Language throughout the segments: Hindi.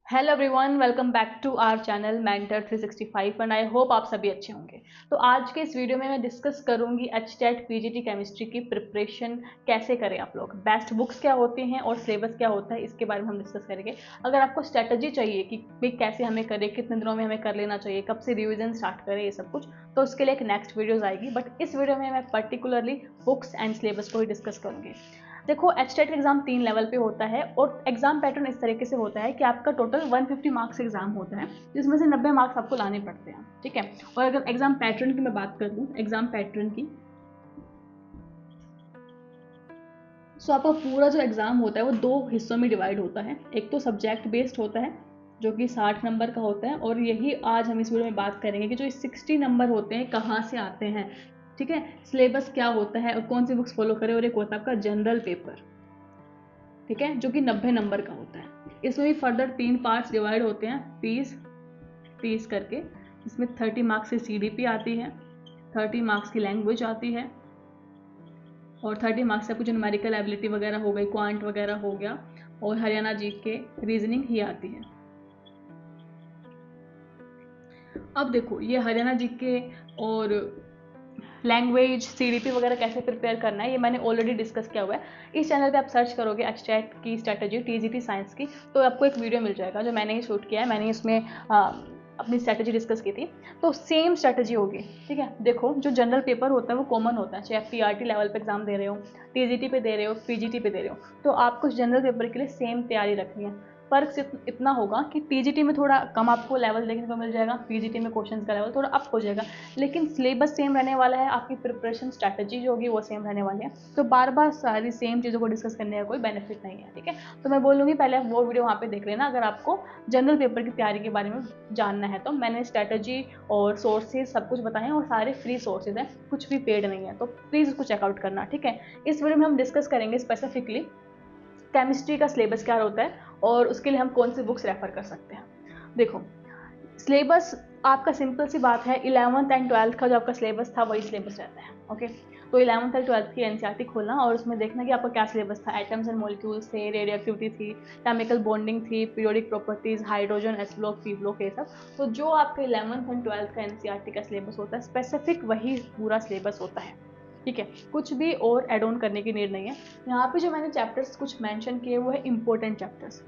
Hello everyone, welcome back to our channel mentor 365 and I hope आप सभी अच्छे होंगे। तो आज के इस वीडियो में मैं डिस्कस करूंगी एचटेट पीजीटी केमिस्ट्री की प्रिपरेशन कैसे करें आप लोग, बेस्ट बुक्स क्या होती हैं और सिलेबस क्या होता है, इसके बारे में हम डिस्कस करेंगे। अगर आपको स्ट्रेटजी चाहिए कि भाई कैसे हमें करें, कितने दिनों में हमें कर लेना चाहिए, कब से रिविजन स्टार्ट करें, ये सब कुछ, तो उसके लिए एक नेक्स्ट वीडियोज आएगी। बट इस वीडियो में मैं पर्टिकुलरली बुक्स एंड सिलेबस को ही डिस्कस करूंगी। देखो, एचटेट एग्जाम 3 लेवल पे होता है और एग्जाम पैटर्न इस तरीके से होता है कि आपका टोटल 150 मार्क्स एग्जाम होता है, जिसमें से 90 मार्क्स आपको लाने पड़ते हैं। ठीक है। और अगर एग्जाम पैटर्न की मैं बात कर लूँ, एग्जाम पैटर्न की, सो आपका पूरा जो एग्जाम होता है वो 2 हिस्सों में डिवाइड होता है। एक तो सब्जेक्ट बेस्ड होता है जो कि 60 नंबर का होता है, और यही आज हम इस वीडियो में बात करेंगे कि जो 60 नंबर होते हैं कहाँ से आते हैं। ठीक है, सिलेबस क्या होता है और कौन सी बुक्स फॉलो करें, और एक होता है आपका जनरल पेपर, ठीक है, जो कि 90 नंबर का होता है। इसमें भी फर्दर 3 पार्ट्स डिवाइड होते हैं, 30 करके। इसमें 30 मार्क्स की सीडीपी आती है, 30 मार्क्स की लैंग्वेज आती है, और 30 मार्क्स से कुछ न्यूमेरिकल एबिलिटी वगैरह हो गई, क्वांट वगैरह हो गया, और हरियाणा जी के रीजनिंग ही आती है। अब देखो, ये हरियाणा जी के और लैंग्वेज, सीडीपी वगैरह कैसे प्रिपेयर करना है, ये मैंने ऑलरेडी डिस्कस किया हुआ है। इस चैनल पे आप सर्च करोगे एचटेट की स्ट्रैटेजी, टीजीटी साइंस की, तो आपको एक वीडियो मिल जाएगा जो मैंने ही शूट किया है। मैंने इसमें अपनी स्ट्रैटेजी डिस्कस की थी, तो सेम स्ट्रैटेजी होगी। ठीक है। देखो, जो जनरल पेपर होता है वो कॉमन होता है, चाहे आप पीआरटी लेवल पे एग्जाम दे रहे हो, टीजीटी पे दे रहे हो, पीजीटी पे दे रहे हो, तो आपको जनरल पेपर के लिए सेम तैयारी रखनी है। फर्क सिर्फ इतना होगा कि टीजीटी में थोड़ा कम आपको लेवल देखने को मिल जाएगा, पीजीटी में क्वेश्चंस का लेवल थोड़ा अप हो जाएगा, लेकिन सिलेबस सेम रहने वाला है, आपकी प्रिपरेशन स्ट्रैटेजी जो होगी वो सेम रहने वाली है। तो बार बार सारी सेम चीज़ों को डिस्कस करने का कोई बेनिफिट नहीं है। ठीक है। तो मैं बोलूँगी पहले आप वो वीडियो वहाँ पे देख लेना अगर आपको जनरल पेपर की तैयारी के बारे में जानना है। तो मैंने स्ट्रैटेजी और सोर्सेज सब कुछ बताए हैं, और सारे फ्री सोर्सेज हैं, कुछ भी पेड नहीं है, तो प्लीज़ उसको चेकआउट करना। ठीक है। इस वीडियो में हम डिस्कस करेंगे स्पेसिफिकली केमिस्ट्री का सिलेबस क्या होता है और उसके लिए हम कौन सी बुक्स रेफर कर सकते हैं। देखो, सिलेबस आपका सिंपल सी बात है, 11th एंड 12th का जो आपका सिलेबस था वही सिलेबस रहता है। ओके। तो 11th और 12th की एनसीईआरटी खोलना और उसमें देखना कि आपका क्या सिलेबस था। एटम्स एंड मॉलिक्यूल्स थे, रेडियो एक्टिविटी थी, केमिकल बॉन्डिंग थी, periodic properties, hydrogen, S block, P block, ये सब। तो जो आपके 11th एंड 12th का एनसीईआरटी का सिलेबस होता है स्पेसिफिक वही पूरा सिलेबस होता है। ठीक है। कुछ भी और एड ऑन करने की नीड नहीं है। यहाँ पे जो मैंने चैप्टर्स कुछ मेंशन किए वो है इंपॉर्टेंट चैप्टर्स,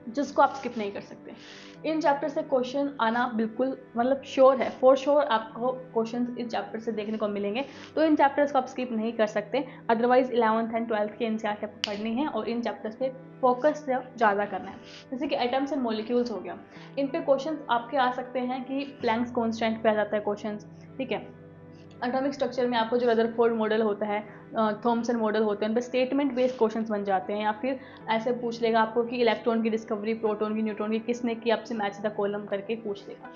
जिसको आप स्किप नहीं कर सकते। इन चैप्टर से क्वेश्चन आना बिल्कुल मतलब श्योर है, फॉर श्योर आपको क्वेश्चन इस चैप्टर से देखने को मिलेंगे, तो इन चैप्टर्स को आप स्किप नहीं कर सकते। अदरवाइज 11th एंड 12th की एनसीईआरटी आपको पढ़नी है और इन चैप्टर्स पे फोकस ज़्यादा करना है। जैसे कि एटम्स एंड मॉलिक्यूल्स हो गया, इन पे क्वेश्चन आपके आ सकते हैं कि प्लैंक्स कॉन्स्टेंट पे आ जाता है क्वेश्चन। ठीक है। एटॉमिक स्ट्रक्चर में आपको जो रदरफोर्ड मॉडल होता है, थॉमसन मॉडल होते हैं, उन पर स्टेटमेंट बेस्ड क्वेश्चंस बन जाते हैं। या फिर ऐसे पूछ लेगा आपको कि इलेक्ट्रॉन की डिस्कवरी प्रोटॉन की, न्यूट्रॉन की किसने की, आपसे मैच द कॉलम करके पूछ लेगा।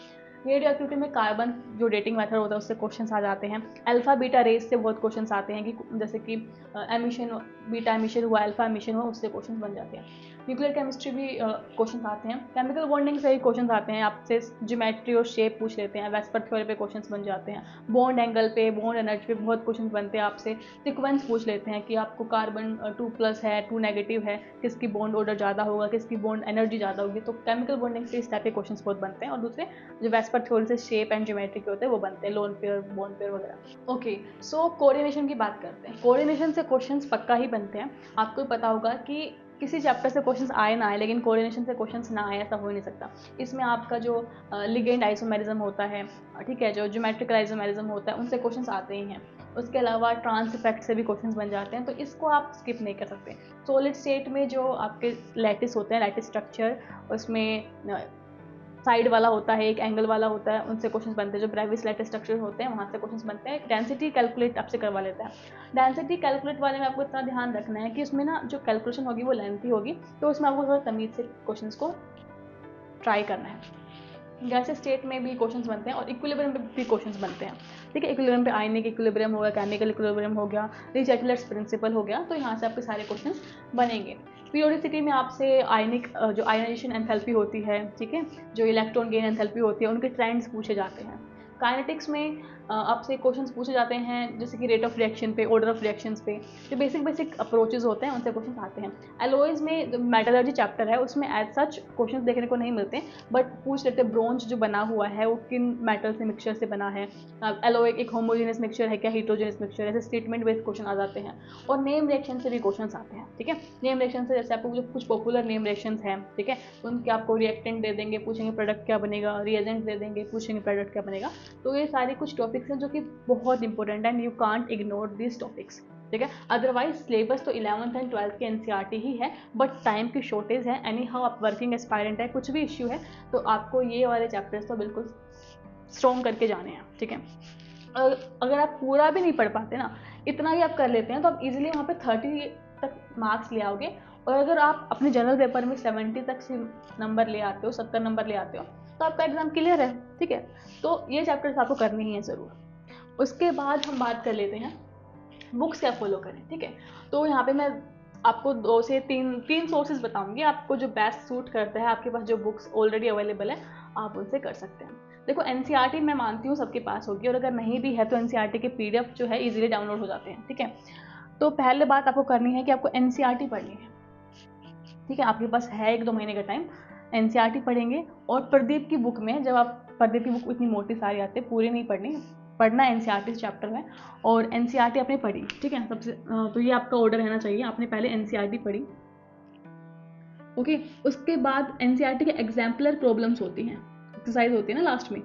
रेडियो एक्टिविटी में कार्बन जो डेटिंग मेथड होता है उससे क्वेश्चंस आ जाते हैं। अल्फा बीटा रेस से बहुत क्वेश्चंस आते हैं कि जैसे कि एमिशन, बीटा एमिशन हुआ, अल्फा एमिशन हुआ, उससे क्वेश्चंस बन जाते हैं। न्यूक्लियर केमिस्ट्री भी क्वेश्चन आते हैं। केमिकल बॉन्डिंग से ही क्वेश्चन आते हैं, आपसे ज्योमेट्री और शेप पूछ लेते हैं। वेस्पर थ्योरी पे क्वेश्चन बन जाते हैं। बॉन्ड एंगल पे, बॉन्ड एनर्जी पे बहुत क्वेश्चन बनते हैं आपसे। सिक्वेंस पूछ लेते हैं कि आपको कार्बन 2+ है, 2 नेगेटिव है, किसकी बॉन्ड ऑर्डर ज़्यादा होगा, किसकी बॉन्ड एनर्जी ज़्यादा होगी। तो केमिकल बॉन्डिंग से इस टाइप के क्वेश्चन बहुत बनते हैं। और दूसरे जो वेस्पर थ्योरी से शेप एंड ज्योमेट्री के होते हैं वो बनते हैं, लोन पेयर, बॉन्ड पेयर वगैरह। ओके। सो कोऑर्डिनेशन की बात करते हैं। कोऑर्डिनेशन से क्वेश्चन पक्का ही बनते हैं। आपको पता होगा कि किसी चैप्टर से क्वेश्चंस आए ना आए, लेकिन कोऑर्डिनेशन से क्वेश्चंस ना आए ऐसा हो ही नहीं सकता। इसमें आपका जो लिगेंड आइसोमेरिज्म होता है, ठीक है, जो ज्योमेट्रिकल आइसोमेरिज्म होता है, उनसे क्वेश्चंस आते ही हैं। उसके अलावा ट्रांस इफेक्ट से भी क्वेश्चंस बन जाते हैं, तो इसको आप स्किप नहीं कर सकते। सॉलिड स्टेट में जो आपके लैटिस होते हैं, लैटिस स्ट्रक्चर, उसमें साइड वाला होता है, एक एंगल वाला होता है, उनसे क्वेश्चंस बनते हैं। जो ब्रेविस लैटिस स्ट्रक्चर होते हैं वहाँ से क्वेश्चंस बनते हैं। डेंसिटी कैलकुलेट आपसे करवा लेता है। डेंसिटी कैलकुलेट वाले में आपको इतना ध्यान रखना है कि उसमें ना जो कैलकुलेशन होगी वो लेंथी होगी, तो उसमें आपको थोड़ा तमीज से क्वेश्चंस को ट्राई करना है। गैसेस स्टेट में भी क्वेश्चंस बनते हैं और इक्विलिब्रियम पे भी क्वेश्चंस बनते हैं। ठीक है। इक्विलिब्रियम पे आयनिक इक्विलिब्रियम हो गया, केमिकल इक्विलिब्रियम हो गया, रिचैटलर्स प्रिंसिपल हो गया, तो यहाँ से आपके सारे क्वेश्चंस बनेंगे। पीरियोडिसिटी में आपसे आयनिक जो आयनाइजेशन एंथैल्पी होती है, ठीक है, जो इलेक्ट्रॉन गेन एंथैल्पी होती है, उनके ट्रेंड्स पूछे जाते हैं। काइनेटिक्स में आपसे क्वेश्चंस पूछे जाते हैं जैसे कि रेट ऑफ रिएक्शन पे, ऑर्डर ऑफ रिएक्शंस पे, जो बेसिक अप्रोचेज होते हैं उनसे क्वेश्चंस आते हैं। एलॉयज में जो मेटलर्जी चैप्टर है उसमें एज सच क्वेश्चंस देखने को नहीं मिलते, बट पूछ लेते हैं ब्रोंज जो बना हुआ है वो किन मेटल से मिक्सचर से बना है, एलॉय एक होमोजेनियस मिक्सचर है क्या, हेटेरोजेनियस मिक्सचर, ऐसे स्टेटमेंट बेस्ड क्वेश्चन आ जाते हैं। और नेम रिएक्शन से भी क्वेश्चन आते हैं, ठीक है। नेम रिएक्शन से जैसे आपको जो कुछ पॉपुलर नेम रिएक्शंस हैं, ठीक है, उनके आपको रिएक्टेंट दे देंगे, पूछेंगे प्रोडक्ट क्या बनेगा, रिएजेंट दे देंगे, पूछेंगे प्रोडक्ट क्या बनेगा। तो ये सारे कुछ टॉपिक्स हैं जो कि बहुत इंपॉर्टेंट है, and you can't ignore this topics, ठीक है। अदरवाइज सिलेबस तो 11th एंड 12th के एनसीईआरटी ही है, बट टाइम की शॉर्टेज है। एनी हाउ आप वर्किंग एस्पायरेंट है, कुछ भी इश्यू है तो आपको ये वाले चैप्टर्स तो बिल्कुल स्ट्रॉन्ग करके जाने हैं, ठीक है। अगर आप पूरा भी नहीं पढ़ पाते ना, इतना ही आप कर लेते हैं तो आप इजीली वहाँ पे 30 तक मार्क्स ले आओगे। और अगर आप अपने जनरल पेपर में 70 तक से नंबर ले आते हो, 70 नंबर ले आते हो, तो आपका एग्जाम क्लियर है, ठीक है। तो ये चैप्टर्स आपको करनी ही है ज़रूर। उसके बाद हम बात कर लेते हैं बुक्स क्या फॉलो करें, ठीक है। तो यहाँ पे मैं आपको 2 से 3 सोर्सेज बताऊंगी, आपको जो बेस्ट सूट करता है, आपके पास जो बुक्स ऑलरेडी अवेलेबल है आप उनसे कर सकते हैं। देखो एनसीईआरटी मैं मानती हूँ सबके पास होगी, और अगर नहीं भी है तो एनसीईआरटी के पीडीएफ जो है इजीली डाउनलोड हो जाते हैं, ठीक है। तो पहले बात आपको करनी है कि आपको एनसीईआरटी पढ़नी है, ठीक है। आपके पास है 1-2 महीने का टाइम, एनसीईआरटी पढ़ेंगे। और प्रदीप की बुक में, जब आप प्रदीप की बुक इतनी मोटी सारी आती है, पूरी नहीं पढ़नी, पढ़ना एनसीईआरटी चैप्टर में, और एनसीईआरटी आपने पढ़ी, ठीक है। सबसे तो ये आपका ऑर्डर रहना चाहिए, आपने पहले एनसीईआरटी पढ़ी, ओके। उसके बाद एनसीईआरटी के एग्जाम्पलर प्रॉब्लम्स होती हैं, एक्सरसाइज होती है ना लास्ट में,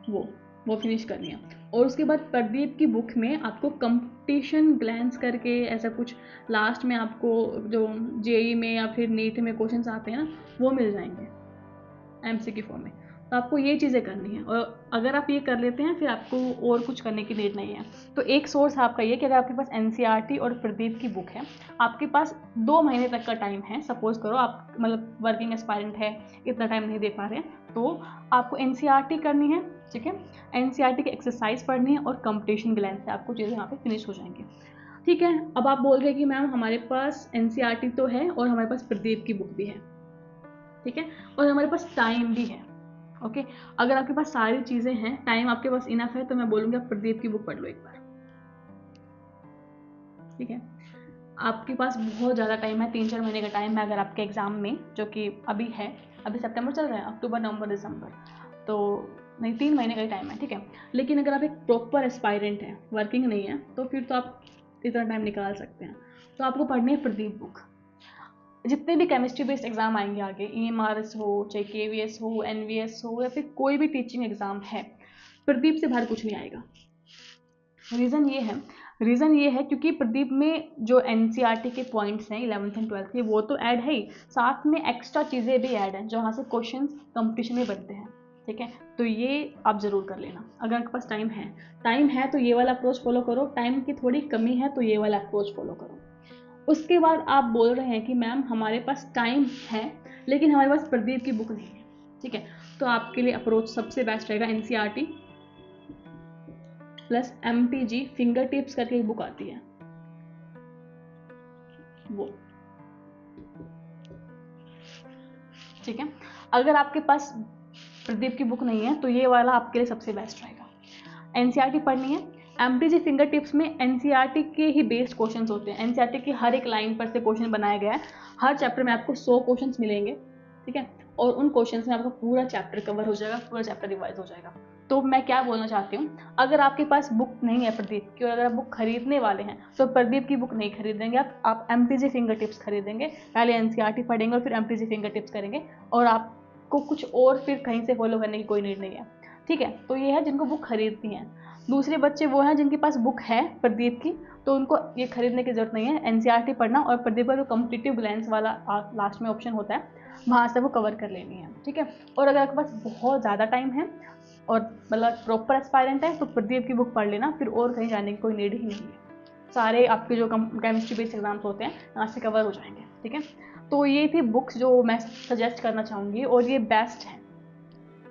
वो फिनिश करनी है। और उसके बाद प्रदीप की बुक में आपको कंपटीशन ग्लैंस करके ऐसा कुछ लास्ट में आपको जो जेई में या फिर नीट में क्वेश्चंस आते हैं ना, वो मिल जाएंगे एमसीक्यू फॉर्म में। तो आपको ये चीज़ें करनी है, और अगर आप ये कर लेते हैं फिर आपको और कुछ करने की नीड नहीं है। तो एक सोर्स आपका ये कि अगर आपके पास एनसीईआरटी और प्रदीप की बुक है, आपके पास 2 महीने तक का टाइम है, सपोज करो आप मतलब वर्किंग एस्पायरेंट है, इतना टाइम नहीं दे पा रहे हैं, तो आपको एनसीईआरटी करनी है, ठीक है। एनसीईआरटी की एक्सरसाइज पढ़नी है और कंपटीशन ग्लैंस से आपको चीज़ें यहाँ पे फिनिश हो जाएंगी, ठीक है। अब आप बोल रहे हैं कि मैम हमारे पास एनसीईआरटी तो है और हमारे पास प्रदीप की बुक भी है, ठीक है, और हमारे पास टाइम भी है, ओके। अगर आपके पास सारी चीज़ें हैं, टाइम आपके पास इनफ है, तो मैं बोलूँगी आप प्रदीप की बुक पढ़ लो एक बार, ठीक है। आपके पास बहुत ज़्यादा टाइम है, 3-4 महीने का टाइम है अगर आपके एग्ज़ाम में, जो कि अभी है, अभी सितंबर चल रहा है, अक्टूबर नवंबर दिसंबर, तो नहीं 3 महीने का ही टाइम है, ठीक है। लेकिन अगर आप एक प्रॉपर एस्पायरेंट हैं, वर्किंग नहीं है, तो फिर तो आप इतना टाइम निकाल सकते हैं। तो आपको पढ़नी है प्रदीप बुक। जितने भी केमिस्ट्री बेस्ड एग्जाम आएंगे आगे, ईएमआरएस हो, चाहे केवीएस हो, एनवीएस हो, या फिर कोई भी टीचिंग एग्जाम है, प्रदीप से बाहर कुछ नहीं आएगा। रीज़न ये है क्योंकि प्रदीप में जो एनसीईआरटी के पॉइंट्स हैं 11th एंड 12th के, वो तो ऐड है ही, साथ में एक्स्ट्रा चीज़ें भी ऐड हैं जहाँ से क्वेश्चन कंपटीशन में बनते हैं, ठीक है। तो ये आप ज़रूर कर लेना अगर आपके पास टाइम है तो ये वाला अप्रोच फॉलो करो, टाइम की थोड़ी कमी है तो ये वाला अप्रोच फॉलो करो। उसके बाद आप बोल रहे हैं कि मैम हमारे पास टाइम है लेकिन हमारे पास प्रदीप की बुक नहीं है, ठीक है। तो आपके लिए अप्रोच सबसे बेस्ट रहेगा NCERT plus MTG finger tips करके एक बुक आती है, वो, ठीक है। अगर आपके पास प्रदीप की बुक नहीं है तो ये वाला आपके लिए सबसे बेस्ट रहेगा। एनसीईआरटी पढ़नी है, एमटीजी फिंगर टिप्स में एनसीईआरटी के ही बेस्ड क्वेश्चंस होते हैं, एनसीईआरटी की हर एक लाइन पर से क्वेश्चन बनाया गया है, हर चैप्टर में आपको 100 क्वेश्चंस मिलेंगे, ठीक है। और उन क्वेश्चंस में आपका पूरा चैप्टर कवर हो जाएगा, पूरा चैप्टर रिवाइज हो जाएगा। तो मैं क्या बोलना चाहती हूँ, अगर आपके पास बुक नहीं है प्रदीप की और अगर आप बुक खरीदने वाले हैं तो प्रदीप की बुक नहीं खरीदेंगे आप एमटीजी फिंगर टिप्स खरीदेंगे, पहले एनसीईआरटी पढ़ेंगे और फिर एमटीजी फिंगर टिप्स करेंगे, और आपको कुछ और फिर कहीं से फॉलो करने की कोई नीड नहीं है, ठीक है। तो ये है जिनको बुक खरीदनी है। दूसरे बच्चे वो हैं जिनके पास बुक है प्रदीप की, तो उनको ये खरीदने की जरूरत नहीं है, एनसीईआरटी पढ़ना और प्रदीप का जो कॉम्पिटिटिव ग्लैंस वाला लास्ट में ऑप्शन होता है वहाँ से वो कवर कर लेनी है, ठीक है। और अगर आपके पास बहुत ज़्यादा टाइम है और मतलब प्रॉपर एस्पायरेंट है तो प्रदीप की बुक पढ़ लेना, फिर और कहीं जाने की कोई नीड ही नहीं है, सारे आपके जो केमिस्ट्री बेस्ड एग्जाम्स होते हैं यहाँ से कवर हो जाएंगे, ठीक है। तो ये थी बुक्स जो मैं सजेस्ट करना चाहूँगी और ये बेस्ट है,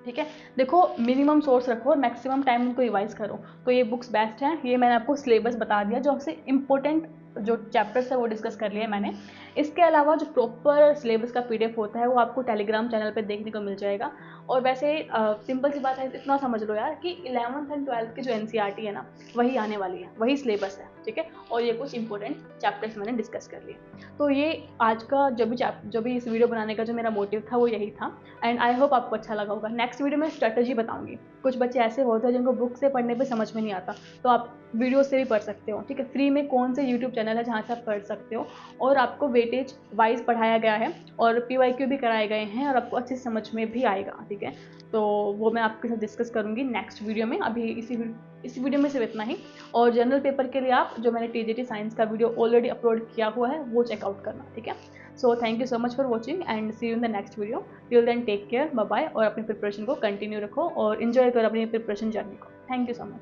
ठीक है। देखो मिनिमम सोर्स रखो और मैक्सिमम टाइम उनको रिवाइज करो, तो ये बुक्स बेस्ट हैं। ये मैंने आपको सिलेबस बता दिया, जो आपसे इंपॉर्टेंट जो चैप्टर्स है वो डिस्कस कर लिया मैंने। इसके अलावा जो प्रॉपर सिलेबस का PDF होता है वो आपको टेलीग्राम चैनल पे देखने को मिल जाएगा। और वैसे सिंपल सी बात है, इतना समझ लो यार कि 11th एंड 12th की जो NCERT है ना वही आने वाली है, वही सिलेबस है, ठीक है। और ये कुछ इंपॉर्टेंट चैप्टर्स मैंने डिस्कस कर लिए। तो ये आज का जो भी इस वीडियो बनाने का जो मेरा मोटिव था वो यही था, एंड आई होप आपको अच्छा लगा होगा। नेक्स्ट वीडियो में स्ट्रेटजी बताऊंगी। कुछ बच्चे ऐसे होते हैं जिनको बुक से पढ़ने पे समझ में नहीं आता, तो आप वीडियो से भी पढ़ सकते हो, ठीक है। फ्री में कौन से यूट्यूब चैनल है जहाँ से आप पढ़ सकते हो, और आपको वेटेज वाइज पढ़ाया गया है और PYQ भी कराए गए हैं, और आपको अच्छी समझ में भी आएगा, ठीक है। तो वो मैं आपके साथ डिस्कस करूंगी नेक्स्ट वीडियो में। अभी इसी वीडियो में सिर्फ इतना ही। और जनरल पेपर के लिए आप जो मैंने TGT साइंस का वीडियो ऑलरेडी अपलोड किया हुआ है वो चेकआउट करना, ठीक है। So thank you so much for watching and see you in the next video. Till then take care, bye bye, और अपनी प्रिपरेशन को कंटिन्यू रखो और इन्जॉय करो अपनी प्रिपरेशन जर्नी को। Thank you so much.